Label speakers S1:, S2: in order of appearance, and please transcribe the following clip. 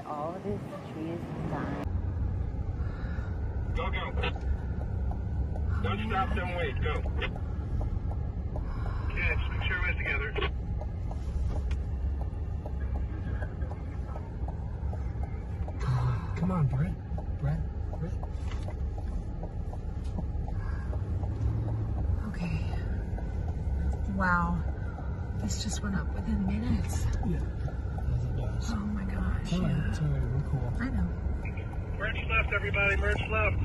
S1: all this trees dying.
S2: Go. Don't stop, don't wait, go. Okay, just make sure we're together.
S3: Come on, Brett.
S4: Okay. Wow. This just went up within minutes.
S3: Yeah. As it does.
S4: Oh my gosh.
S3: It's all right, we're cool.
S4: I know.
S2: Merge left, everybody, merge left.